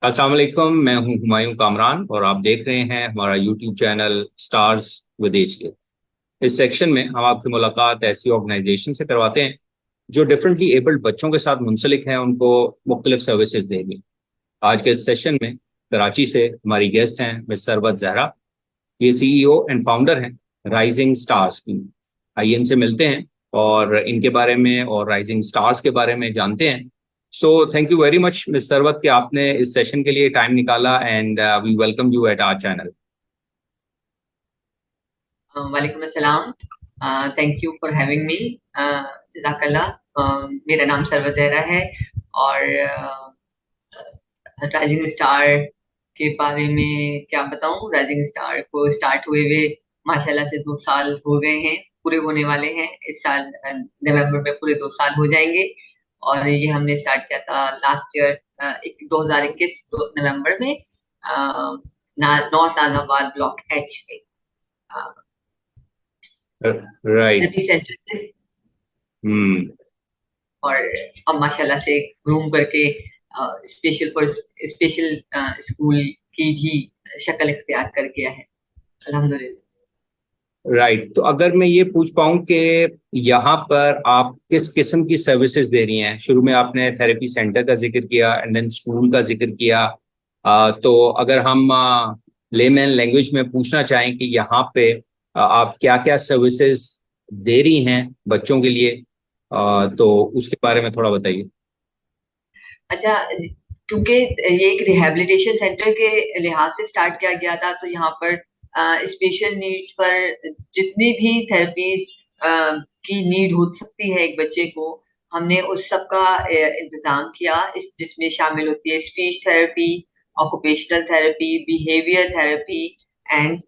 अस्सलाम वालेकुम। मैं हूं हुमायूं कामरान और आप देख रहे हैं हमारा YouTube channel stars with age के। इस सेक्शन में हम आपकी मुलाकात ऐसी ऑर्गेनाइजेशन से करवाते हैं जो डिफरेंटली एबल्ड बच्चों के साथ मुंसलिक हैं, उनको मुख्तलिफ सर्विसेज देंगे। आज के इस सेशन में कराची से हमारी गेस्ट हैं मिस सरबत जहरा। ये सीईओ एंड फाउंडर हैं राइजिंग स्टार्स की। आइए इनसे मिलते हैं और इनके बारे में और राइजिंग स्टार्स के बारे में जानते हैं। So thank you very much miss Sarwat कि आपने इस सेशन के लिए टाइम निकाला and we welcome you at our channel. वालेकुम अस्सलाम। Thank you for having me. जज़ाकल्लाह। मेरा नाम सरवत ज़हरा है और राइजिंग स्टार के बारे में क्या बताऊं। राइजिंग स्टार को स्टार्ट हुए हुए माशाल्लाह से 2 साल हो गए हैं, पूरे होने वाले हैं इस साल। नवंबर में पूरे 2 साल हो जाएंगे। और ये हमने स्टार्ट किया था लास्ट ईयर 2021 नवंबर में, नॉर्थ नाजाबाद ब्लॉक एच में, राइट। थेरेपी सेंटर से। हम्म। और अब माशाल्लाह से ग्रूम करके स्पेशल पर स्पेशल स्कूल की भी शक्ल इख्तियार कर गया है, अल्हम्दुलिल्लाह। राइट, तो अगर मैं ये पूछ पाऊँ कि यहाँ पर आप किस किस्म की सर्विसेज दे रही हैं। शुरू में आपने थेरेपी सेंटर का जिक्र किया एंड देन स्कूल का जिक्र किया। तो अगर हम लेमैन लैंग्वेज में पूछना चाहें कि यहाँ पे आप क्या क्या सर्विसेज दे रही हैं बच्चों के लिए, तो उसके बारे में थोड़ा बताइए। अच्छा, क्योंकि ये एक रिहैबिलिटेशन सेंटर के लिहाज से स्टार्ट किया गया था, तो यहाँ पर स्पेशल नीड्स पर जितनी भी थेरेपीज की नीड हो सकती है एक बच्चे को, हमने उस सब का इंतजाम किया। इस जिसमें शामिल होती है speech therapy, occupational therapy, behaviour therapy and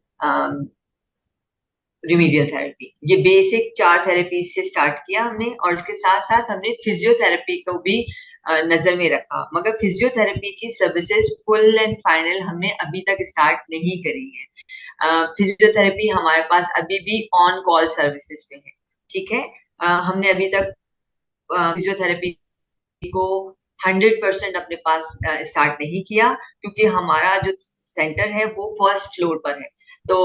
remedial therapy. ये बेसिक 4 थेरेपी से स्टार्ट किया हमने, और इसके साथ साथ हमने फिजियोथेरेपी को भी नजर में रखा। मगर फिजियोथेरेपी की सर्विसेज फुल एंड फाइनल हमने अभी तक स्टार्ट नहीं करी है। फिजियोथेरेपी हमारे पास अभी भी ऑन कॉल सर्विसेज पे है, ठीक है। हमने अभी तक फिजियोथेरेपी को 100% अपने पास स्टार्ट नहीं किया, क्योंकि हमारा जो सेंटर है वो फर्स्ट फ्लोर पर है। तो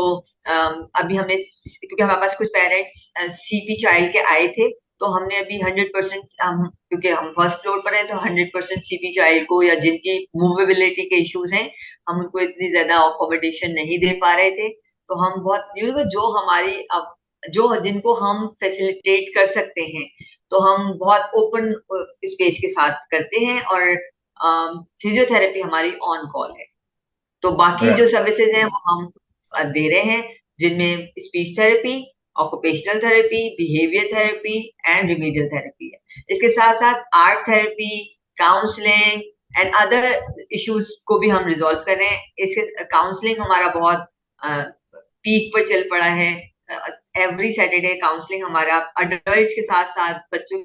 अभी हमने, क्योंकि हमारे पास कुछ पेरेंट्स सीपी चाइल्ड के आए थे, तो हमने अभी 100%, क्योंकि हम फर्स्ट फ्लोर पर है, तो 100% सीपी चाइल्ड को या जिनकी मूवेबिलिटी के इश्यूज हैं, हम उनको इतनी ज्यादा अकोमोडेशन नहीं दे पा रहे थे। तो हम बहुत जो हमारी जो जिनको हम फैसिलिटेट कर सकते हैं, तो हम बहुत ओपन स्पेस के साथ करते हैं। और फिजियोथेरेपी हमारी ऑन कॉल है। तो बाकी जो सर्विसेज हैं वो हम दे रहे हैं, जिनमें speech therapy, occupational therapy, behaviour therapy and remedial therapy है। इसके साथ साथ art therapy, counselling and other issues को भी हम रिजॉल्व कर रहे हैं। इसके काउंसलिंग हमारा बहुत पीक पर चल पड़ा है। एवरी सैटरडे काउंसलिंग हमारा अडल्ट के साथ साथ बच्चों,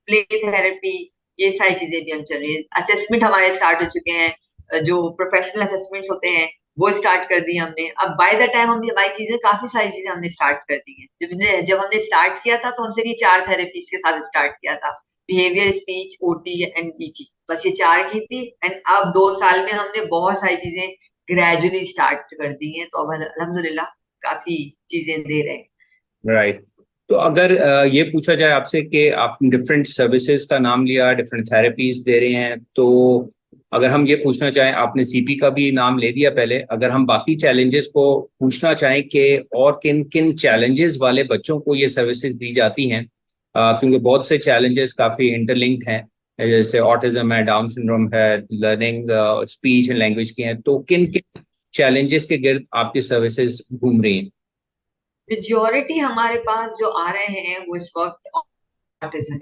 प्ले थेरेपी, ये सारी चीजें भी हम चल रही है। असेसमेंट हमारे स्टार्ट हो चुके हैं, जो प्रोफेशनल असेसमेंट्स होते हैं वो स्टार्ट कर दी हमने। अब बाय द टाइम हमने हमारी चीजें, काफी सारी चीजें हमने स्टार्ट कर दी हैं। जब हमने स्टार्ट किया था तो हमसे ये 4 थेरेपीज के साथ स्टार्ट किया था, behaviour, speech, OT and BT. बस ये 4 की थी। एंड अब 2 साल में हमने बहुत सारी चीजें ग्रेजुअली स्टार्ट कर दी हैं, तो अब अल्हम्दुलिल्लाह काफी चीजें दे रहे हैं। राइट, तो अगर ये पूछा जाए आपसे कि आप डिफरेंट सर्विसेज का नाम लिया, डिफरेंट थेरेपीज दे रहे हैं, तो अगर हम ये पूछना चाहें, आपने सीपी का भी नाम ले दिया पहले, अगर हम बाकी चैलेंजेस को पूछना चाहें कि और किन किन चैलेंजेस वाले बच्चों को ये सर्विसेज दी जाती हैं, क्योंकि बहुत से चैलेंजेस काफ़ी इंटरलिंक्ड हैं, जैसे ऑटिज्म है, डाउन सिंड्रोम है, लर्निंग स्पीच एंड लैंग्वेज की हैं, तो किन किन चैलेंजेस के गिर्द आपकी सर्विसेज घूम रही हैं। मेजोरिटी हमारे पास जो आ रहे हैं वो इस वक्त ऑटिज्म,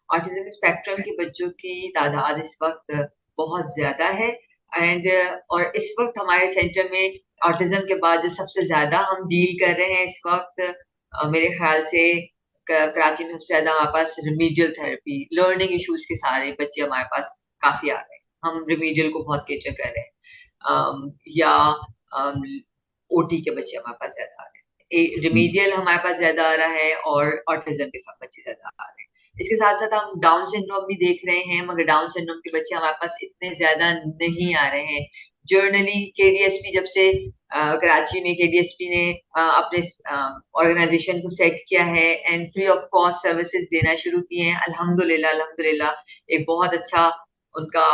ऑटिज्म स्पेक्ट्रम के बच्चों की तादाद इस वक्त बहुत ज्यादा है। एंड और इस वक्त हमारे सेंटर में ऑटिज्म के बाद जो सबसे ज्यादा हम डील कर रहे हैं इस वक्त, मेरे ख्याल से कराची में सबसे ज्यादा हमारे पास रिमीडियल थेरेपी, लर्निंग इश्यूज के सारे बच्चे हमारे पास काफी आ रहे हैं। हम रिमीडियल को बहुत केटर कर रहे हैं। या ओटी के बच्चे हमारे पास ज्यादा आ रहे हैं। रिमीडियल हमारे पास ज्यादा आ रहा है और ऑटिज्म के साथ बच्चे ज्यादा आ रहे हैं। इसके साथ साथ हम डाउन सिंड्रोम भी देख रहे हैं, मगर डाउन सिंड्रोम के बच्चे हमारे पास इतने ज्यादा नहीं आ रहे हैं। जर्नली केडीएसपी जब से कराची में केडीएसपी ने अपने ऑर्गेनाइजेशन को सेट किया है and free of cost services देना शुरू किए हैं, अल्हम्दुलिल्लाह अल्हम्दुलिल्लाह एक बहुत अच्छा उनका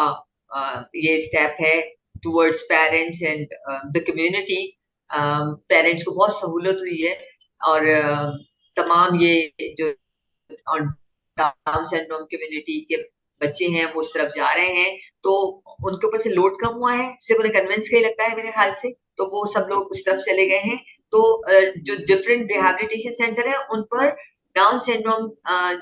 ये स्टेप है towards parents and the community. Parents को बहुत सहूलत हुई है और तमाम ये जो डाउन सिंड्रोम कम्युनिटी के बच्चे हैं वो उस तरफ जा रहे हैं, तो उनके ऊपर से लोड कम हुआ है, सिर्फ उन्हें कन्विंस का ही लगता है मेरे ख्याल से, तो वो सब लोग उस तरफ चले गए हैं। तो जो डिफरेंट रिहैबिलिटेशन सेंटर है उन पर डाउन सिंड्रोम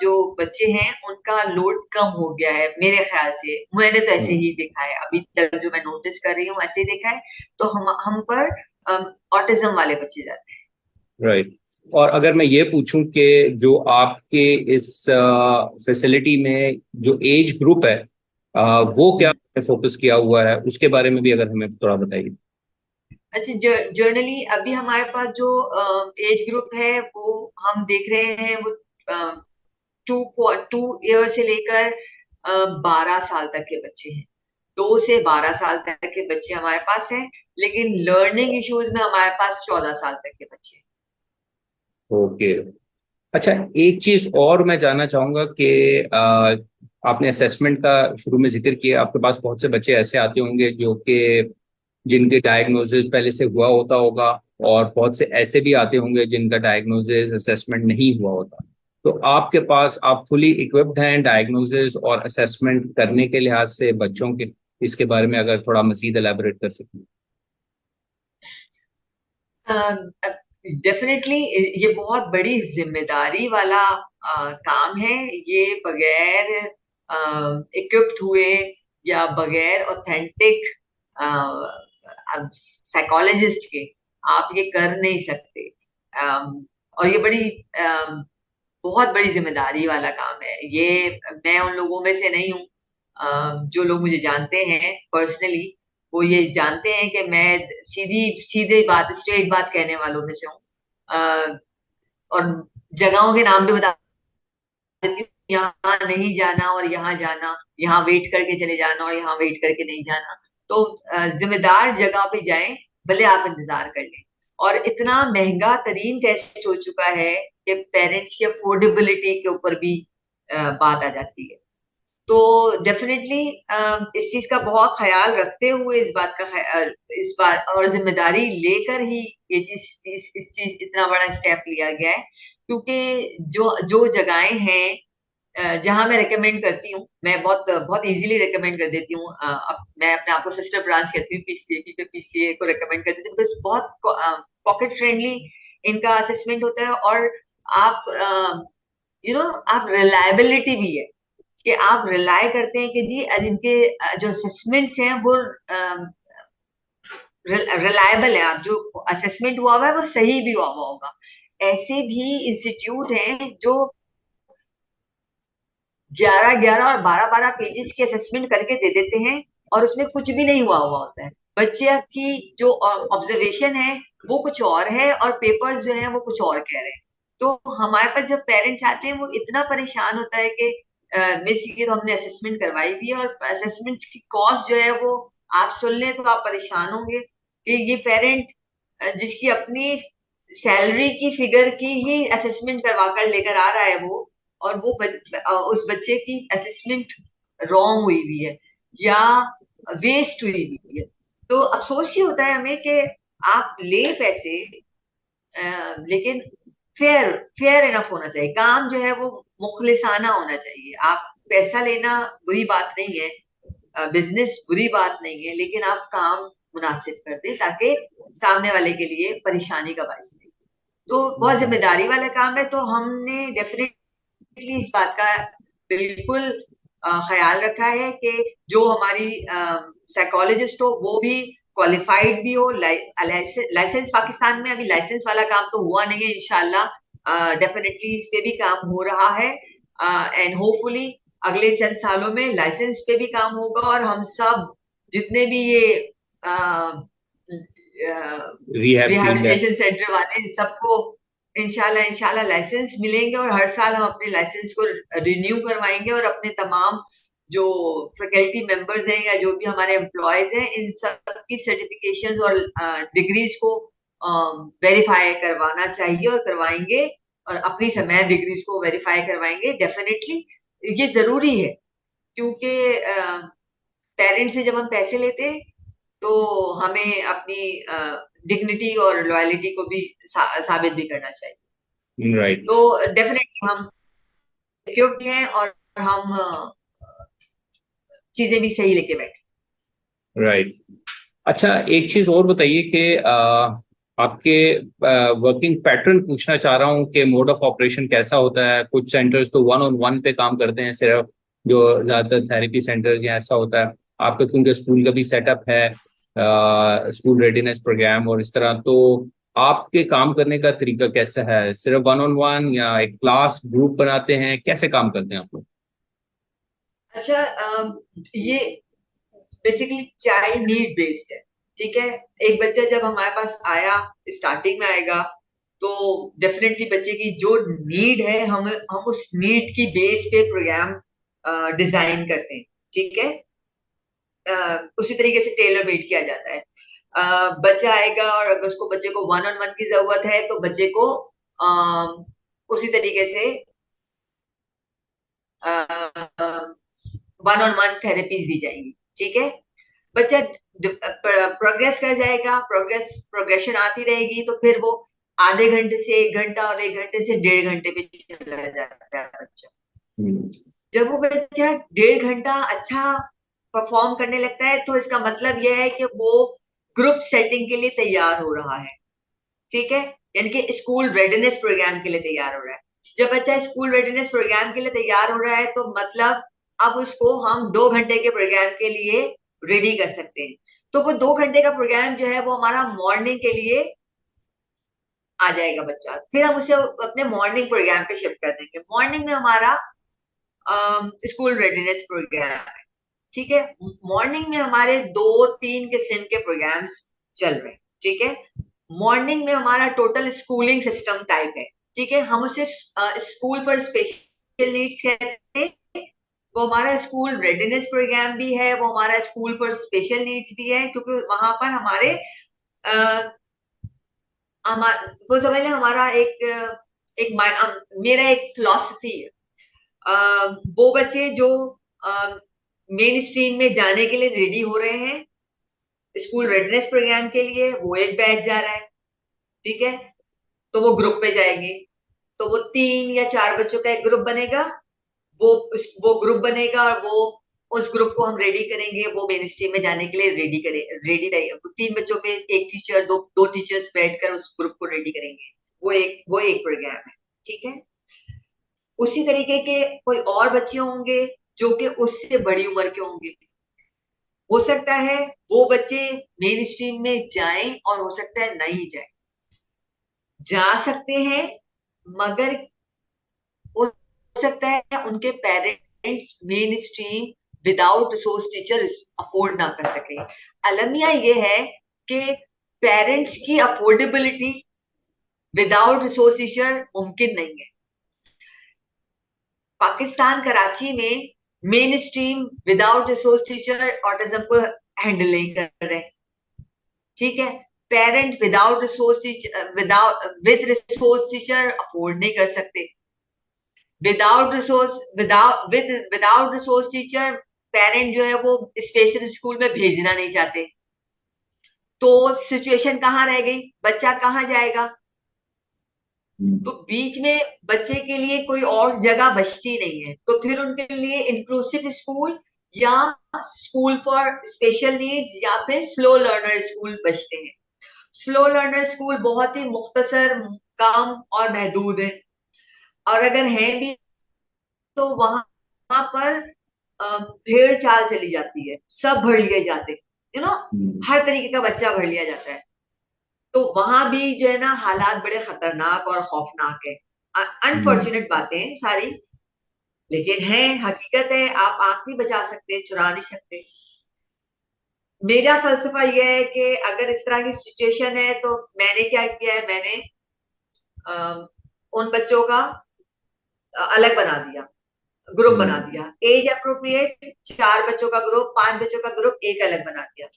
जो बच्चे हैं उनका लोड कम हो गया है मेरे ख्याल से। मैंने तो ऐसे ही देखा है, अभी तक जो मैं नोटिस कर रही हूँ ऐसे ही देखा है। तो हम पर ऑटिज्म वाले बच्चे जाते हैं। राइट। और अगर मैं ये पूछूं कि जो आपके इस फैसिलिटी में जो एज ग्रुप है वो क्या फोकस किया हुआ है, उसके बारे में भी अगर हमें थोड़ा बताइए। अच्छा, जर्नली अभी हमारे पास जो एज ग्रुप है वो हम देख रहे हैं वो 2 ईयर से लेकर 12 साल तक के बच्चे हैं। 2 से 12 साल तक के बच्चे हमारे पास हैं, लेकिन लर्निंग इश्यूज में हमारे पास 14 साल तक के बच्चे हैं। ओके। अच्छा, एक चीज और मैं जानना चाहूंगा कि आपने असेसमेंट का शुरू में जिक्र किया, आपके पास बहुत से बच्चे ऐसे आते होंगे जो कि जिनके डायग्नोसिस पहले से हुआ होता होगा, और बहुत से ऐसे भी आते होंगे जिनका डायग्नोसिस असेसमेंट नहीं हुआ होता। तो आपके पास आप फुली इक्विप्ड हैं डायग्नोसिस और असेसमेंट करने के लिहाज से बच्चों के, इसके बारे में अगर थोड़ा मजीद एलैबोरेट कर सकें। डेफिनेटली ये बहुत बड़ी जिम्मेदारी वाला काम है। ये बगैर इक्विप्ड हुए या बगैर ऑथेंटिक साइकोलॉजिस्ट के आप ये कर नहीं सकते। और ये बड़ी बहुत बड़ी जिम्मेदारी वाला काम है ये। मैं उन लोगों में से नहीं हूँ। जो लोग मुझे जानते हैं पर्सनली वो ये जानते हैं कि मैं सीधी सीधे बात स्ट्रेट बात कहने वालों में से हूँ। और जगहों के नाम भी बता देती हूँ, यहाँ नहीं जाना और यहाँ जाना, यहाँ वेट करके चले जाना और यहाँ वेट करके नहीं जाना। तो जिम्मेदार जगह पे जाएं, भले आप इंतजार कर लें। और इतना महंगा तरीन टेस्ट हो चुका है कि पेरेंट्स की अफोर्डेबिलिटी के ऊपर भी बात आ जाती है। तो डेफिनेटली इस चीज का बहुत ख्याल रखते हुए इस बात और जिम्मेदारी लेकर ही ये इस चीज इतना बड़ा स्टेप लिया गया है। क्योंकि जो जो जगहें हैं जहां मैं रेकमेंड करती हूँ, मैं बहुत बहुत इजीली रेकमेंड कर देती हूँ। मैं अपने आप को सिस्टर ब्रांच कहती हूँ पीसीए की, पीसीए को रेकमेंड करती हूँ बिकॉज बहुत पॉकेट फ्रेंडली इनका असेसमेंट होता है। और आप आप रिलायबिलिटी भी है कि आप रिलाय करते हैं कि जी इनके जो असेसमेंट्स हैं वो रिलायबल है। आप जो असेसमेंट हुआ हुआ है वो सही भी हुआ हुआ होगा। ऐसे भी इंस्टीट्यूट हैं जो 11-11 और 12-12 पेजेस की असेसमेंट करके दे देते हैं और उसमें कुछ भी नहीं हुआ हुआ होता है। बच्चे की जो ऑब्जर्वेशन है वो कुछ और है और पेपर्स जो है वो कुछ और कह रहे हैं। तो हमारे पास जब पेरेंट्स आते हैं वो इतना परेशान होता है कि मिस ये तो हमने असेसमेंट करवाई भी है और असेसमेंट की कॉस्ट जो है वो आप सुन लें तो आप परेशान होंगे कि ये पेरेंट जिसकी अपनी सैलरी की फिगर की ही असेसमेंट करवा कर लेकर आ रहा है वो, और वो उस बच्चे की असेसमेंट रॉन्ग हुई हुई है या वेस्ट हुई हुई है। तो अफसोस ये होता है हमें कि आप ले पैसे लेकिन फेयर फेयर इनफ होना चाहिए। काम जो है वो मुखलिसाना होना चाहिए। आप पैसा लेना बुरी बात नहीं है, बिजनेस बुरी बात नहीं है, लेकिन आप काम मुनासिब कर दें ताकि सामने वाले के लिए परेशानी का बायस नहीं। तो बहुत जिम्मेदारी वाला काम है। तो हमने डेफिनेटली इस बात का बिल्कुल ख्याल रखा है कि जो हमारी साइकोलॉजिस्ट हो वो भी क्वालिफाइड भी हो। लाइसेंस पाकिस्तान में अभी लाइसेंस वाला काम तो हुआ नहीं है, इंशाल्लाह डेफिनेटली इस पे भी काम हो रहा है एंड होपफुली अगले चंद सालों में लाइसेंस पे भी काम होगा और हम सब जितने भी ये रिहैब फील्ड है। रिहैबिलिटेशन सेंटर वाले सबको इंशाल्लाह इंशाल्लाह लाइसेंस मिलेंगे और हर साल हम अपने लाइसेंस को रिन्यू करवाएंगे और अपने तमाम जो फैकल्टी मेंबर्स हैं या जो भी हमारे एम्प्लॉयज हैं इन सब की सर्टिफिकेशन और डिग्रीज को वेरीफाई करवाना चाहिए और करवाएंगे और अपनी समय डिग्रीज को वेरीफाई करवाएंगे डेफिनेटली। ये जरूरी है क्योंकि पेरेंट्स से जब हम पैसे लेते हैं तो हमें अपनी डिग्निटी और लॉयलिटी को भी साबित भी करना चाहिए। राइट। तो डेफिनेटली हम सिक्योर भी हैं और हम चीजें भी सही लेके बैठे। राइट। अच्छा, एक चीज और बताइए कि आपके वर्किंग पैटर्न पूछना चाह रहा हूँ कि मोड ऑफ ऑपरेशन कैसा होता है। कुछ सेंटर्स तो वन ऑन वन पे काम करते हैं सिर्फ, जो ज्यादातर थेरेपी सेंटर्स या ऐसा होता है। आपका क्योंकि स्कूल का भी सेटअप है, स्कूल रेडीनेस प्रोग्राम और इस तरह, तो आपके काम करने का तरीका कैसा है? सिर्फ वन ऑन वन या एक क्लास ग्रुप बनाते हैं? कैसे काम करते हैं आप लोग? अच्छा, ये बेसिकली चाइल्ड नीड बेस्ड है। ठीक है, एक बच्चा जब हमारे पास आया, स्टार्टिंग में आएगा तो डेफिनेटली बच्चे की जो नीड है हम उस नीड की बेस पे प्रोग्राम डिजाइन करते हैं। ठीक है, उसी तरीके से टेलर मेड किया जाता है। बच्चा आएगा और अगर उसको बच्चे को वन ऑन वन की जरूरत है तो बच्चे को उसी तरीके से वन ऑन वन थेरेपीज दी जाएंगी। ठीक है, बच्चा प्रोग्रेस कर जाएगा, प्रोग्रेशन आती रहेगी तो फिर वो आधे घंटे से 1 घंटा और 1 घंटे से 1.5 घंटे पे चला जाता है बच्चा। जब वो बच्चा 1.5 घंटा अच्छा परफॉर्म करने लगता है तो इसका मतलब यह है कि वो ग्रुप सेटिंग के लिए तैयार हो रहा है। ठीक है, यानी कि स्कूल रेडीनेस प्रोग्राम के लिए तैयार हो रहा है। जब बच्चा स्कूल रेडीनेस प्रोग्राम के लिए तैयार हो रहा है तो मतलब अब उसको हम 2 घंटे के प्रोग्राम के लिए रेडी कर सकते हैं। तो वो 2 घंटे का प्रोग्राम जो है वो हमारा मॉर्निंग के लिए आ जाएगा बच्चा, फिर हम उसे अपने मॉर्निंग प्रोग्राम पे शिफ्ट कर देंगे। मॉर्निंग में हमारा स्कूल रेडीनेस प्रोग्राम है। ठीक है, मॉर्निंग में हमारे 2-3 किस्म के प्रोग्राम्स चल रहे हैं। ठीक है, मॉर्निंग में हमारा टोटल स्कूलिंग सिस्टम टाइप है। ठीक है, हम उसे स्कूल फॉर स्पेशल नीड्स कहते हैं। वो हमारा स्कूल रेडीनेस प्रोग्राम भी है, वो हमारा स्कूल फॉर स्पेशल नीड्स भी है, क्योंकि वहां पर हमारे वो समझ लें हमारा मेरा एक फिलॉसफी है। वो बच्चे जो मेन स्ट्रीम में जाने के लिए रेडी हो रहे हैं स्कूल रेडनेस प्रोग्राम के लिए, वो एक बैच जा रहा है। ठीक है, तो वो ग्रुप पे जाएंगे, तो वो 3 या 4 बच्चों का एक ग्रुप बनेगा। वो ग्रुप बनेगा और वो उस ग्रुप को हम रेडी करेंगे, वो मेन स्ट्रीम में जाने के लिए रेडी रहेगा। 3 बच्चों पे एक टीचर, दो टीचर्स बैठकर उस ग्रुप को रेडी करेंगे। वो एक प्रोग्राम है। ठीक है, उसी तरीके के कोई और बच्चे होंगे जो कि उससे बड़ी उम्र के होंगे। हो सकता है वो बच्चे मेन स्ट्रीम में जाएं और हो सकता है नहीं जाएं। जा सकते हैं मगर हो सकता है उनके parents main stream without resource teacher afford ना कर सके। अलमिया ये है कि पेरेंट्स की अफोर्डेबिलिटी विदाउट रिसोर्स टीचर मुमकिन नहीं है। पाकिस्तान कराची में main stream without resource teacher autism को हैंडल नहीं कर रहे। ठीक है, parent without resource teacher with resource teacher afford नहीं कर सकते। विदाउट रिसोर्स टीचर पेरेंट जो है वो स्पेशल स्कूल में भेजना नहीं चाहते। तो सिचुएशन कहाँ रह गई, बच्चा कहाँ जाएगा? तो बीच में बच्चे के लिए कोई और जगह बचती नहीं है, तो फिर उनके लिए इंक्लूसिव स्कूल या स्कूल फॉर स्पेशल नीड्स या फिर स्लो लर्नर स्कूल बचते हैं। स्लो लर्नर स्कूल बहुत ही मुख्तसर, कम और महदूद है, और अगर हैं भी तो वहां पर भेड़ चाल चली जाती है, सब भर लिए जाते, हर तरीके का बच्चा भर लिया जाता है। तो वहां भी जो है ना हालात बड़े खतरनाक और खौफनाक है। अनफॉर्चुनेट बातें हैं सारी, लेकिन है, हकीकत है। आप आंख नहीं बचा सकते, चुरा नहीं सकते। मेरा फलसफा यह है कि अगर इस तरह की सिचुएशन है तो मैंने क्या किया है, मैंने उन बच्चों का अलग बना दिया, ग्रुप बना दिया। एज अप्रोप्रिएट 4 बच्चों का ग्रुप, 5 बच्चों का ग्रुप एक अलग बना दिया,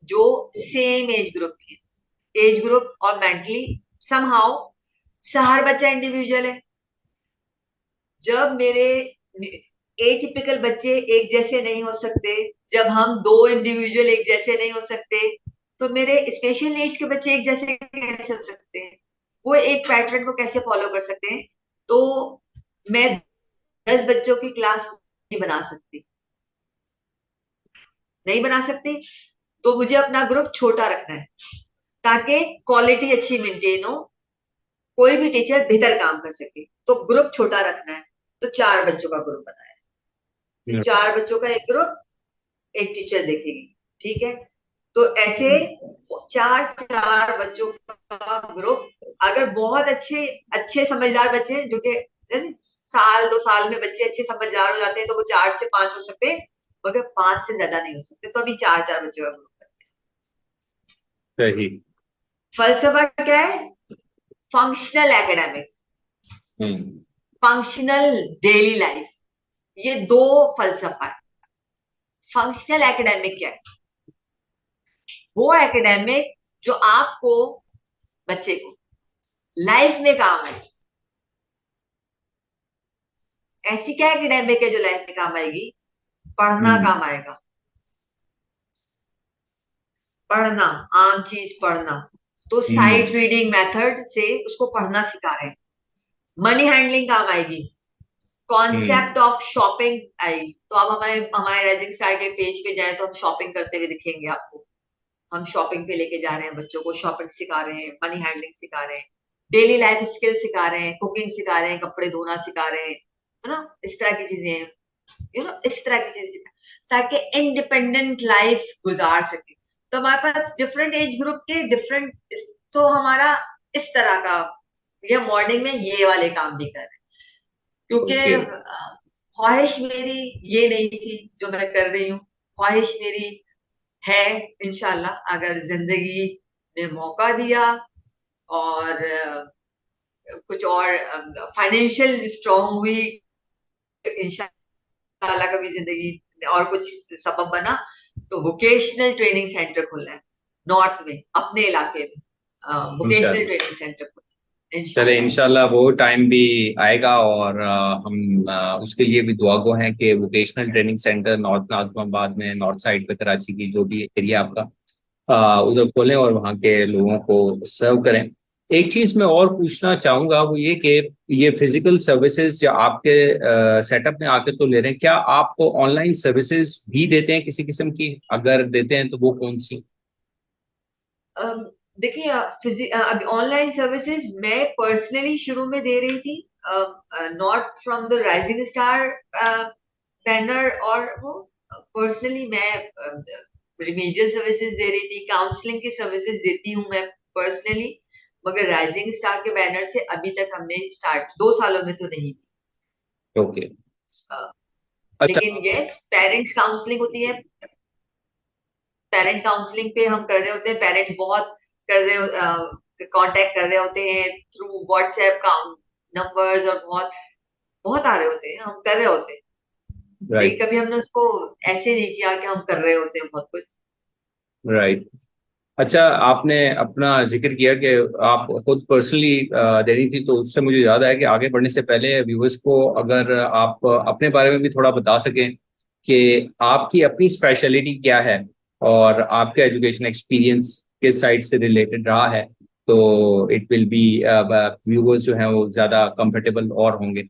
जो सेम एज ग्रुप के एज ग्रुप और मेंटली समहाउ हर बच्चा इंडिविजुअल है। जब मेरे एटिपिकल बच्चे एक जैसे नहीं हो सकते, जब हम दो इंडिविजुअल एक जैसे नहीं हो सकते, तो मेरे स्पेशल नीड्स के बच्चे एक जैसे कैसे हो सकते हैं? वो एक पैटर्न को कैसे फॉलो कर सकते हैं? तो मैं 10 बच्चों की क्लास नहीं बना सकती, नहीं बना सकती, तो मुझे अपना ग्रुप छोटा रखना है ताकि क्वालिटी अच्छी मेंटेन हो, कोई भी टीचर बेहतर काम कर सके। तो ग्रुप छोटा रखना है, तो 4 बच्चों का ग्रुप बनाया। तो 4 बच्चों का एक ग्रुप, एक टीचर देखेगी, ठीक है। तो ऐसे 4 बच्चों का ग्रुप, अगर बहुत अच्छे अच्छे समझदार बच्चे जो कि साल 2 साल में बच्चे अच्छे समझदार हो जाते हैं, तो वो 4 से 5 हो सकते हैं, मगर 5 से ज्यादा नहीं हो सकते। तो अभी 4 बच्चों का ग्रुप सही। फलसफा क्या है? Functional academic, functional daily life, ये दो फलसफा है। फंक्शनल एकेडमिक क्या है? वो एकेडमिक जो आपको, बच्चे को लाइफ में काम आए। ऐसी क्या एकेडमिक है जो लाइफ में काम आएगी? पढ़ना काम आएगा, पढ़ना, आम चीज पढ़ना। तो साइट रीडिंग मेथड से उसको पढ़ना सिखा रहे हैं। मनी हैंडलिंग काम आएगी, कॉन्सेप्ट ऑफ शॉपिंग आएगी। तो आप हमारे हमारे राइजिंग स्टार के पेज पे जाए तो हम शॉपिंग करते हुए दिखेंगे आपको। हम शॉपिंग पे लेके जा रहे हैं, बच्चों को शॉपिंग सिखा रहे हैं, मनी हैंडलिंग सिखा रहे हैं, डेली लाइफ स्किल सिखा रहे हैं, कुकिंग सिखा रहे हैं, कपड़े धोना सिखा रहे हैं, है ना, इस तरह की चीजें हैं, इस तरह की चीजें ताकि इंडिपेंडेंट लाइफ गुजार सके। तो हमारे पास डिफरेंट एज ग्रुप के डिफरेंट, तो हमारा इस तरह का, ये मॉर्निंग में ये वाले काम भी कर रहे हैं, क्योंकि ख्वाहिश मेरी ये नहीं थी जो मैं कर रही हूँ। ख्वाहिश मेरी है, इंशाल्लाह अगर जिंदगी ने मौका दिया और कुछ और फाइनेंशियल स्ट्रांग हुई, इंशाल्लाह कभी जिंदगी और कुछ सबब बना, तो वोकेशनल ट्रेनिंग सेंटर खुलना है नॉर्थ में, अपने इलाके में, वोकेशनल ट्रेनिंग सेंटर खुलना है चले, इंशाल्लाह। इंशाल्लाह वो टाइम भी आएगा और हम उसके लिए भी दुआगो हैं कि vocational training centre north Nazimabad में, नॉर्थ साइड पे कराची की जो भी एरिया आपका, उधर खोलें और वहाँ के लोगों को सर्व करें। एक चीज मैं और पूछना चाहूंगा, वो ये कि ये फिजिकल सर्विसेज जो आपके सेटअप में आके तो ले रहे हैं, क्या आप ऑनलाइन सर्विसेज भी देते हैं किसी किस्म की? अगर देते हैं तो वो कौन सी? देखिए, अभी ऑनलाइन सर्विसेज मैं पर्सनली शुरू में दे रही थी, not from the rising star banner, और वो पर्सनली मैं रिमीडियल सर्विसेज दे रही थी, काउंसलिंग की सर्विसेज देती हूँ मैं पर्सनली, मगर राइजिंग स्टार के बैनर से अभी तक हमने स्टार्ट 2 सालों में तो नहीं की। ओके। अच्छा। लेकिन यस, पेरेंट्स काउंसलिंग होती है, पेरेंट काउंसलिंग पे हम कर रहे होते हैं, पेरेंट्स बहुत कर रहे, कांटेक्ट कर रहे होते हैं थ्रू व्हाट्सएप का नंबर्स, और बहुत बहुत आ रहे होते हैं, हम कर रहे होते हैं। राइट। लेकिन कभी हमने उसको ऐसे नहीं किया कि हम कर रहे होते हैं बहुत कुछ। राइट। अच्छा, आपने अपना जिक्र किया कि आप खुद पर्सनली दे रही थी, तो उससे मुझे याद आया कि आगे बढ़ने से पहले व्यूअर्स को अगर आप अपने बारे में भी थोड़ा बता सकें कि आपकी अपनी स्पेशलिटी क्या है और आपका एजुकेशन एक्सपीरियंस किस साइड से रिलेटेड रहा है, तो इट विल बी, व्यूअर्स जो हैं वो ज्यादा कंफर्टेबल और होंगे।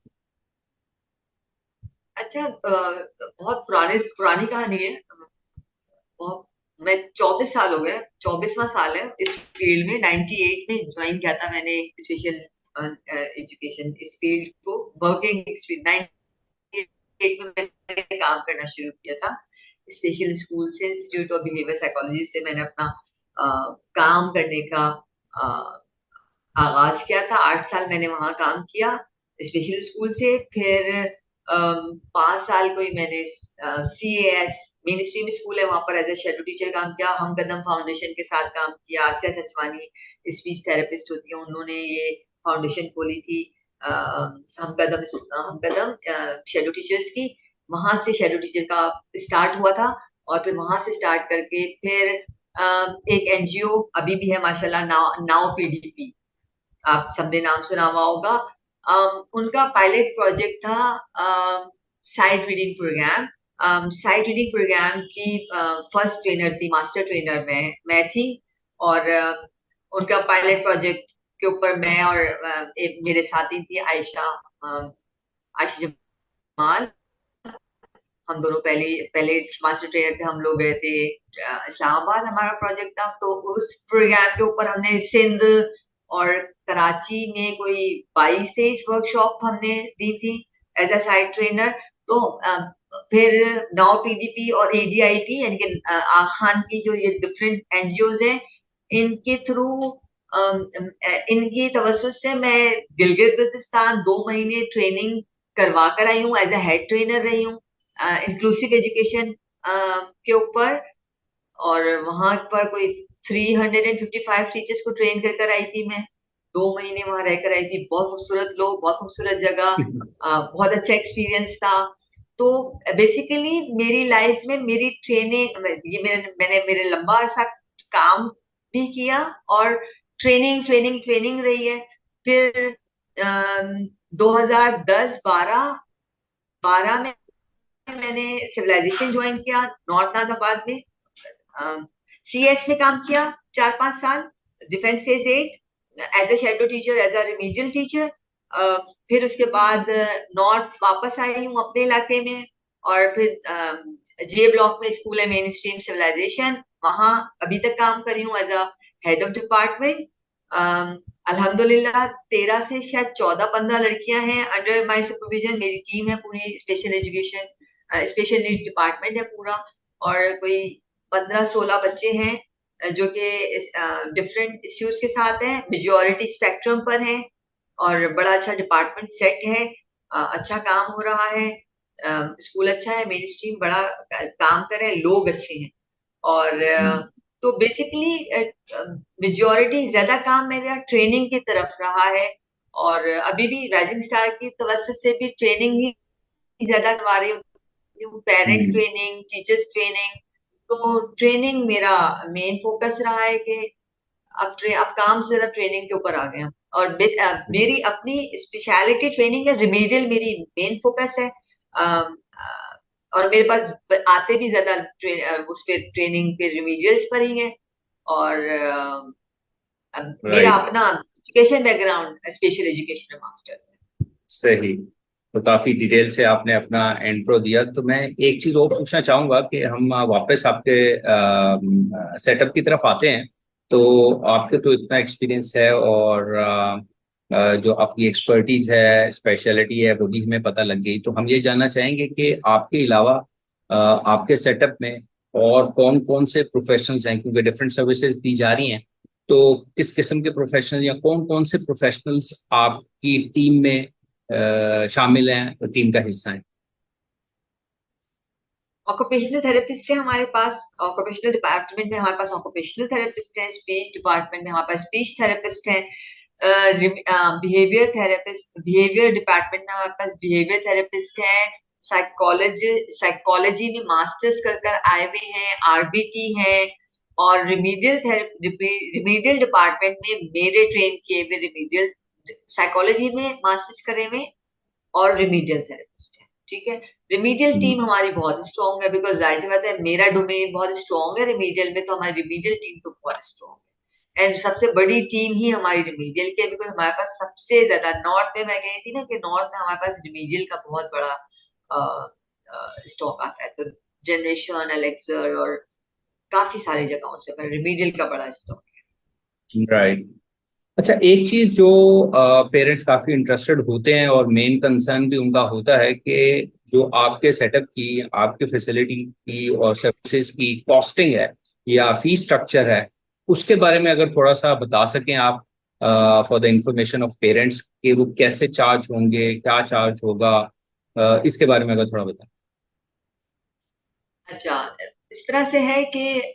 अच्छा, बहुत पुरानी कहानी है, बहुत, मैं 24 साल हो गए, 24वां साल है इस फील्ड में। 98 में ज्वाइन किया था मैंने स्पेशल एजुकेशन इस फील्ड को, वर्किंग एक्सपीरियंस 98 में मैंने काम करना शुरू किया था। स्पेशल स्कूल से, इंस्टीट्यूट ऑफ बिहेवियर साइकोलॉजी से मैंने अपना काम करने का आगाज किया था। 8 साल मैंने वहां काम किया स्पेशल स्कूल से। फिर 5 साल कोई मैंने CAS मेन स्ट्रीम स्कूल है वहां पर एज ए शेडो टीचर काम किया। हम कदम फाउंडेशन के साथ काम किया। आसिया सचवानी स्पीच थेरेपिस्ट होती है, उन्होंने ये फाउंडेशन खोली थी हम कदम शेडो टीचर्स की। वहां से शेडो टीचर का स्टार्ट हुआ था और फिर वहां से स्टार्ट करके फिर एक एनजीओ अभी भी है माशाल्लाह, नाउ पीडीपी, आप सबने नाम सुना हुआ होगा। उनका पायलट प्रोजेक्ट था sight reading program. Sight reading program की फर्स्ट ट्रेनर थी, मास्टर ट्रेनर मैं थी। और उनका पायलट प्रोजेक्ट के ऊपर मैं और एक मेरे साथी थी आयशा, आयशा जमाल। हम दोनों पहले पहले मास्टर ट्रेनर थे। हम लोग गए थे इस्लामाबाद, हमारा प्रोजेक्ट था। तो उस प्रोग्राम के ऊपर हमने सिंध और कराची में कोई 22-23 वर्कशॉप हमने दी थी एज अ साइट ट्रेनर। तो फिर नाउ पीडीपी और एडीआईपी यानी कि खान की जो ये डिफरेंट एनजीओज हैं, इनके थ्रू इनकी तवज्जो से मैं गिलगित बल्तिस्तान 2 महीने ट्रेनिंग करवा कर आई हूँ, एज अ हेड ट्रेनर रही हूँ इंक्लूसिव एजुकेशन के ऊपर। और वहां पर कोई 355 टीचर्स को ट्रेन कर कर आई थी मैं। 2 महीने वहां रहकर आई थी। बहुत खूबसूरत लोग, बहुत खूबसूरत जगह, बहुत अच्छा एक्सपीरियंस था। तो बेसिकली मेरी लाइफ में मेरी ट्रेनिंग, ये मैंने मेरे लंबा अरसा काम भी किया और ट्रेनिंग ट्रेनिंग ट्रेनिंग रही है। फिर 2010-12 में मैंने सिविलाइजेशन ज्वाइन किया नॉर्थ नाजाबाद में। सीएस में काम किया 4-5 साल, defence phase 8 as a shadow teacher, as a remedial teacher. फिर उसके बाद नॉर्थ वापस आई हूँ अपने इलाके में। और फिर जे ब्लॉक में स्कूल है मेन स्ट्रीम सिविलाइजेशन, वहां अभी तक काम करी हूँ as a head of department. अल्हम्दुलिल्लाह 13 से शायद 14-15 लड़कियां हैं अंडर माय सुपरविजन। मेरी टीम है पूरी, special education special needs department है पूरा। और कोई 15-16 बच्चे हैं जो कि डिफरेंट इश्यूज के साथ हैं, मेजॉरिटी स्पेक्ट्रम पर हैं। और बड़ा अच्छा डिपार्टमेंट सेट है, अच्छा काम हो रहा है, स्कूल अच्छा है, मेन स्ट्रीम बड़ा काम कर रहे हैं, लोग अच्छे हैं। और तो बेसिकली मेजॉरिटी ज्यादा काम मेरा ट्रेनिंग की तरफ रहा है। और अभी भी राइजिंग स्टार की तवज्जो से भी ट्रेनिंग ही ज्यादा करवा रही हूँ, पेरेंट ट्रेनिंग, टीचर्स ट्रेनिंग। तो ट्रेनिंग मेरा मेन फोकस रहा है कि अब काम से ज्यादा ट्रेनिंग के ऊपर आ गए हम। और मेरी अपनी स्पेशलिटी ट्रेनिंग है, रिमीडियल मेरी मेन फोकस है। और मेरे पास आते भी ज्यादा उस पे ट्रेनिंग पे रिमीडियल्स पर ही है। और मेरा राइट, अपना education background special education masters है। सही। तो काफी डिटेल से आपने अपना इंट्रो दिया। तो मैं एक चीज और पूछना चाहूंगा कि हम वापस आपके सेटअप की तरफ आते हैं। तो आपके तो इतना एक्सपीरियंस है और जो आपकी एक्सपर्टीज है, स्पेशलिटी है, वो भी हमें पता लग गई। तो हम ये जानना चाहेंगे कि आपके अलावा आपके सेटअप में और कौन कौन से प्रोफेशनल्स हैं, क्योंकि डिफरेंट सर्विसेज दी जा रही हैं। तो किस किस्म के प्रोफेशनल या कौन कौन से प्रोफेशनल्स आपकी टीम में शामिल हैं, तो टीम का हिस्सा है? ऑक्यूपेशनल थेरेपिस्ट है हमारे पास, ऑक्यूपेशनल डिपार्टमेंट में हमारे पास ऑक्यूपेशनल थेरेपिस्ट है। स्पीच डिपार्टमेंट में हमारे पास स्पीच थेरेपिस्ट है। बिहेवियर थेरेपिस्ट, बिहेवियर डिपार्टमेंट में हमारे पास बिहेवियर थेरेपिस्ट है। साइकोलॉजी में मास्टर्स कर कर आए हुए हैं, आरबीटी है। और रिमीडियल डिपार्टमेंट में मेरे ट्रेन किए हुए रिमीडियल साइकोलॉजी में मास्टर्स करे हुए और रिमीडियल थेरेपिस्ट है। ठीक है, रिमीडियल टीम हमारी बहुत स्ट्रॉन्ग है, बिकॉज जाहिर सी बात है मेरा डोमेन बहुत स्ट्रॉन्ग है रिमीडियल में, तो हमारी रिमीडियल टीम तो बहुत स्ट्रॉन्ग है। एंड सबसे बड़ी टीम ही हमारी रिमीडियल की है, बिकॉज हमारे पास सबसे ज्यादा नॉर्थ में, मैं कही थी ना कि नॉर्थ में हमारे पास रिमीडियल का बहुत बड़ा स्टॉक आता है। तो जनरेशन, एलेक्सर और काफी सारी जगहों से रिमीडियल का बड़ा स्टॉक राइट। अच्छा, एक चीज जो पेरेंट्स काफी इंटरेस्टेड होते हैं और मेन कंसर्न भी उनका होता है कि जो आपके सेटअप की, आपके फैसिलिटी की और सर्विसेज की कॉस्टिंग है या फीस स्ट्रक्चर है, उसके बारे में अगर थोड़ा सा बता सकें आप, for the information of parents, कि वो कैसे चार्ज होंगे, क्या चार्ज होगा, इसके बारे में अगर थोड़ा बताएं। है। अच्छा, इस तरह से है कि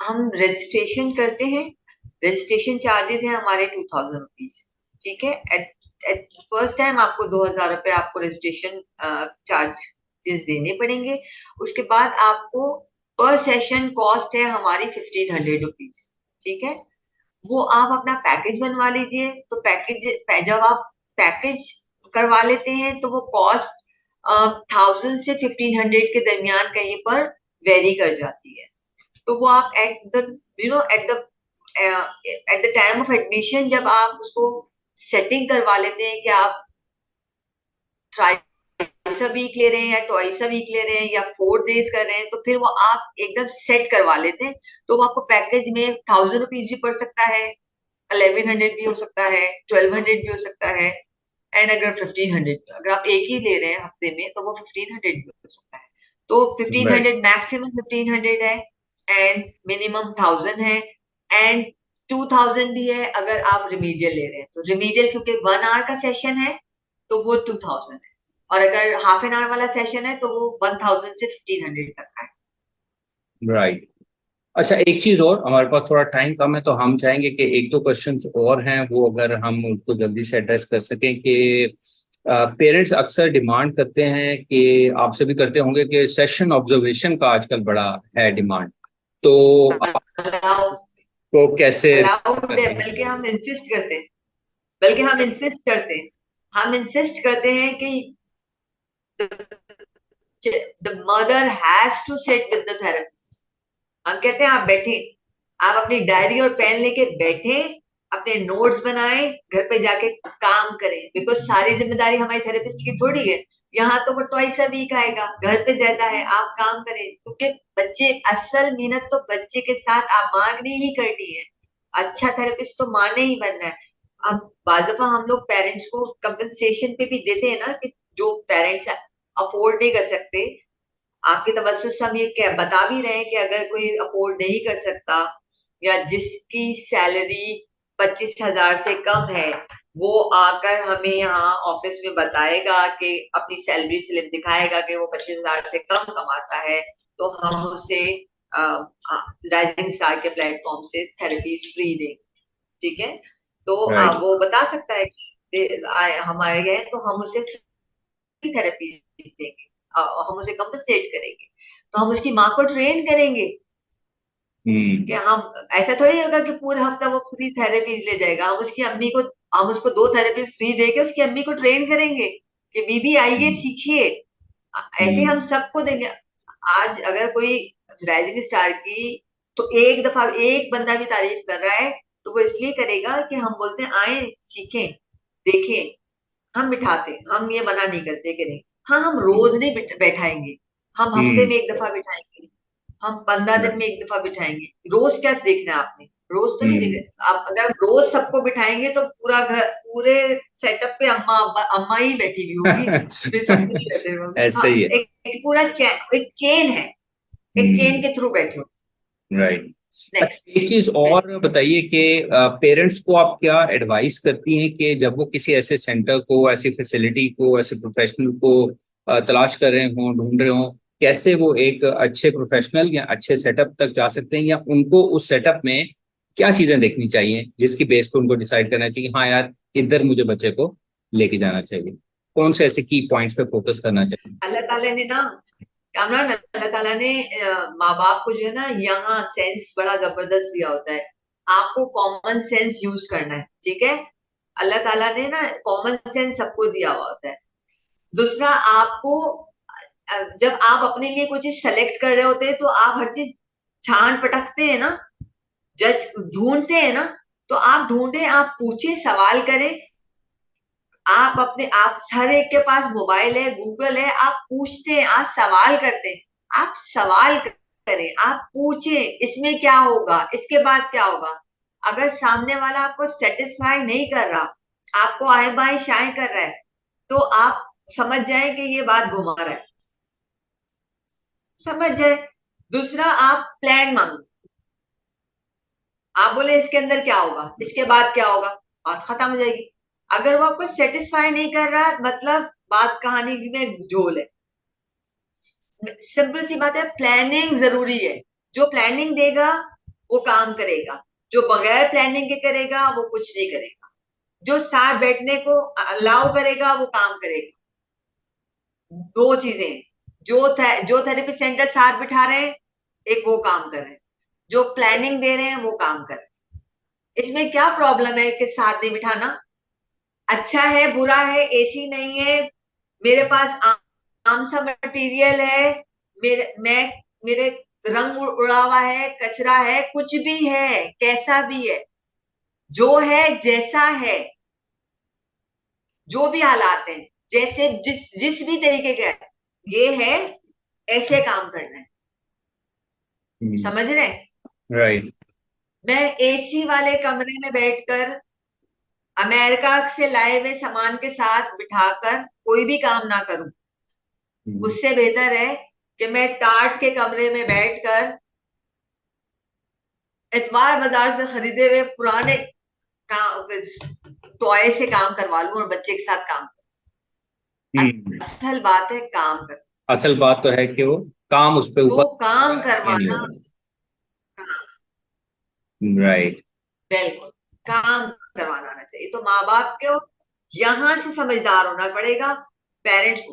हम रजिस्ट्रेशन करते हैं रजिस्ट्रेशन चार्जेस हैं हमारे 2000 रुपीज, ठीक है। एट फर्स्ट टाइम आपको 2000 रुपए आपको रजिस्ट्रेशन चार्जेस देने पड़ेंगे। उसके बाद आपको पर सेशन कॉस्ट है हमारी 1500 रुपीज, ठीक है। वो आप अपना पैकेज बनवा लीजिए। तो पैकेज जब आप पैकेज करवा लेते हैं तो वो कॉस्ट 1000 से 1500 के दरमियान कहीं पर वेरी कर जाती है। तो वो आप at the at the time of admission जब आप उसको सेटिंग करवा लेते हैं कि आप थ्राइस अ वीक ले रहे हैं या ट्वाइस अ वीक ले रहे हैं या 4 डेज कर रहे हैं, तो फिर वो आप एकदम सेट करवा लेते हैं। तो वो आपको पैकेज में 1000 रुपीज भी पड़ सकता है, 1100 भी हो सकता है, 1200 भी हो सकता है, एंड अगर 1500 अगर आप एक ही ले रहे हैं हफ्ते में तो वो 1500 भी हो सकता है। तो राइट। 1500 मैक्सिमम 1500 है एंड मिनिमम 1000 है, एंड 2000 भी है अगर आप रिमीडियल ले रहे हैं। तो रिमीडियल क्योंकि 1 आवर का सेशन है तो वो 2000 है, और अगर हाफ एन आवर वाला सेशन है तो वो 1000 से 1500 तक का है। राइट। अच्छा, एक चीज और, हमारे पास थोड़ा टाइम कम है तो हम चाहेंगे कि एक दो क्वेश्चंस और हैं वो अगर हम उसको जल्दी से एड्रेस कर सकें कि पेरेंट्स अक्सर डिमांड करते हैं कि आपसे भी करते होंगे कि सेशन ऑब्जर्वेशन का आजकल बड़ा है डिमांड, तो आपको कैसे अलाउड है, करेंगे? बल्कि हम इंसिस्ट करते हैं, हम इंसिस्ट करते हैं कि the mother has to sit with the therapist. हम कहते हैं आप बैठे, आप अपनी डायरी और पेन लेके बैठे, अपने नोट्स बनाएं, घर पे जाके काम करें, बिकॉज सारी जिम्मेदारी हमारी थेरेपिस्ट की थोड़ी है। यहाँ तो वो ट्वाइस अ वीक आएगा, घर पे ज्यादा है, आप काम करें, क्योंकि बच्चे असल मेहनत तो बच्चे के साथ आप माँ ने ही करनी है। अच्छा थेरेपिस्ट तो माँ ने ही बनना है। अब बार दफा हम लोग पेरेंट्स को कंपनसेशन पे भी देते हैं ना, कि जो पेरेंट्स अफोर्ड नहीं कर सकते, आपके तवज्जुह से हम ये क्या बता भी रहे हैं कि अगर कोई अफोर्ड नहीं कर सकता या जिसकी सैलरी 25,000 से कम है, वो आकर हमें यहाँ ऑफिस में बताएगा कि अपनी सैलरी स्लिप दिखाएगा कि वो 25,000 से कम कमाता है, तो हम उसे राइजिंग स्टार के प्लेटफॉर्म से थेरेपीज फ्री देंगे, ठीक है। तो राइट। वो बता सकता है कि हमारे गए तो हम उसे थेरेपी देंगे, हम उसे कंपनसेट करेंगे, तो हम उसकी माँ को ट्रेन करेंगे कि हम ऐसा थोड़ी होगा कि पूरा हफ्ता वो फ्री थेरेपीज ले जाएगा। हम उसको 2 थेरेपीज फ्री देके उसकी अम्मी को ट्रेन करेंगे कि बीबी आइए सीखिए। ऐसे हम सबको देंगे। आज अगर कोई राइजिंग स्टार की तो एक दफा एक बंदा भी तारीफ कर रहा है तो वो इसलिए करेगा कि हम बोलते हैं आए सीखें देखें। हम बिठाते, हम ये मना नहीं करते कि नहीं, हाँ हम रोज नहीं बैठाएंगे, हम हफ्ते में एक दफा बिठाएंगे, हम 15 दिन में एक दफा बिठाएंगे। रोज क्या देखना है आपने, रोज तो नहीं देखना। आप अगर रोज सबको बिठाएंगे तो पूरा घर पूरे सेटअप पे अम्मा ही बैठी हुई होगी, फिर सब कुछ बैठे होंगे। ऐसे हाँ, ही है। एक पूरा एक चेन है, एक चेन के थ्रू बैठे हो। राइट। नेक्स्ट। एक चीज और बताइए कि पेरेंट्स को आप क्या एडवाइस करती हैं कि जब वो किसी ऐसे सेंटर को, ऐसी फैसिलिटी को, ऐसे प्रोफेशनल को तलाश कर रहे हों, ढूंढ रहे हों, कैसे वो एक अच्छे प्रोफेशनल या अच्छे सेटअप तक जा सकते हैं, या उनको उस सेटअप में क्या चीजें देखनी चाहिए जिसकी बेस पे उनको डिसाइड करना चाहिए हाँ यार इधर मुझे बच्चे को लेके जाना चाहिए, कौन से ऐसे की पॉइंट्स पे फोकस करना चाहिए? अल्लाह ताला ने ना, कामरान, अल्लाह ताला ने माँ बाप को जो है ना यहाँ सेंस बड़ा जबरदस्त दिया होता है। आपको कॉमन सेंस यूज करना है, ठीक है। अल्लाह ताला ने ना कॉमन सेंस सबको दिया हुआ होता है। दूसरा, आपको जब आप अपने लिए कोई चीज सेलेक्ट कर रहे होते हैं तो आप हर चीज छान पटकते हैं ना, जज ढूंढते हैं ना। तो आप ढूंढे, आप पूछे, सवाल करें। आप हर एक के पास मोबाइल है, गूगल है, आप पूछते हैं, आप सवाल करते हैं। आप सवाल करें, आप पूछें इसमें क्या होगा, इसके बाद क्या होगा। अगर सामने वाला आपको सेटिस्फाई नहीं कर रहा, आपको आए बाएं शाएं कर रहा है, तो आप समझ जाए कि ये बात घुमा रहा है, समझ जाए। दूसरा, आप प्लान मांगो। आप बोले इसके अंदर क्या होगा, इसके बाद क्या होगा, बात खत्म हो जाएगी। अगर वो आपको सेटिस्फाई नहीं कर रहा, मतलब बात कहानी में झोल है। सिंपल सी बात है, प्लानिंग जरूरी है। जो प्लानिंग देगा वो काम करेगा। जो बगैर प्लानिंग के करेगा वो कुछ नहीं करेगा, जो साथ बैठने को अलाउ करेगा वो काम करेगा। दो चीजें, जो थेरेपी सेंटर साथ बिठा रहे हैं, एक वो काम कर रहे हैं, जो प्लानिंग दे रहे हैं वो काम कर रहे हैं। इसमें क्या प्रॉब्लम है कि साथ नहीं बिठाना? अच्छा है, बुरा है, एसी नहीं है, मेरे पास आम सा मटेरियल है, मेरे रंग उड़ा हुआ है, कचरा है, कुछ भी है, कैसा भी है, जो है जैसा है, जो भी हालात हैं, जैसे जिस जिस भी तरीके का है, ये है, ऐसे काम करना है। समझ रहे हैं? राइट। मैं एसी वाले कमरे में बैठकर अमेरिका से लाए हुए सामान के साथ बिठाकर कोई भी काम ना करूं, उससे बेहतर है कि मैं टाट के कमरे में बैठकर एतवार बाजार से खरीदे हुए पुराने टॉय से काम करवा लूं और बच्चे के साथ काम करूं। असल बात है काम कर, असल बात तो है कि वो काम उस पे ऊपर तो काम नहीं करवाना। होगा। राइट। बिल्कुल, काम करवाना आना चाहिए। तो माँ बाप को यहां से समझदार होना पड़ेगा, पेरेंट्स को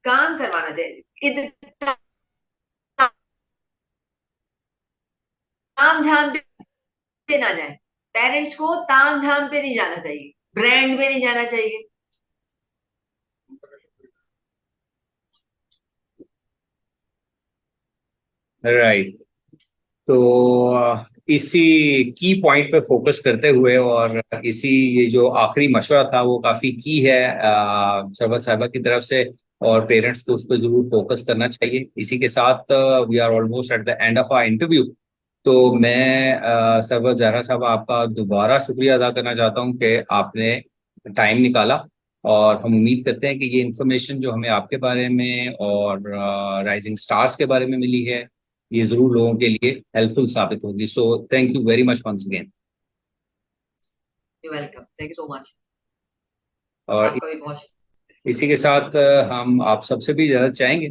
काम करवाना चाहिए। इधर ताम झाम पे ना जाए, पेरेंट्स को ताम झाम पे नहीं जाना चाहिए, ब्रांड पे नहीं जाना चाहिए। राइट। तो इसी की पॉइंट पे फोकस करते हुए और इसी ये जो आखिरी मशवरा था वो काफी की है सरबत साहिबा की तरफ से, और पेरेंट्स को उस पर जरूर फोकस करना चाहिए। इसी के साथ we are almost at the end of our interview. तो मैं सरबत जहरा साहब आपका दोबारा शुक्रिया अदा करना चाहता हूँ कि आपने टाइम निकाला, और हम उम्मीद करते हैं कि ये इन्फॉर्मेशन जो हमें आपके बारे में और राइजिंग स्टार्स के बारे में मिली है, ये जरूर लोगों के लिए हेल्पफुल साबित होगी। So thank you very much once again. You welcome, thank you so much. और आपका भी बहुत इसी के साथ हम आप सबसे भी इजाजत चाहेंगे।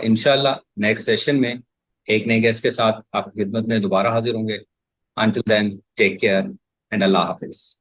इंशाल्लाह नेक्स्ट सेशन में एक नए गेस्ट के साथ आपकी खिदमत में दोबारा हाजिर होंगे। Until then, take care and Allah Hafiz.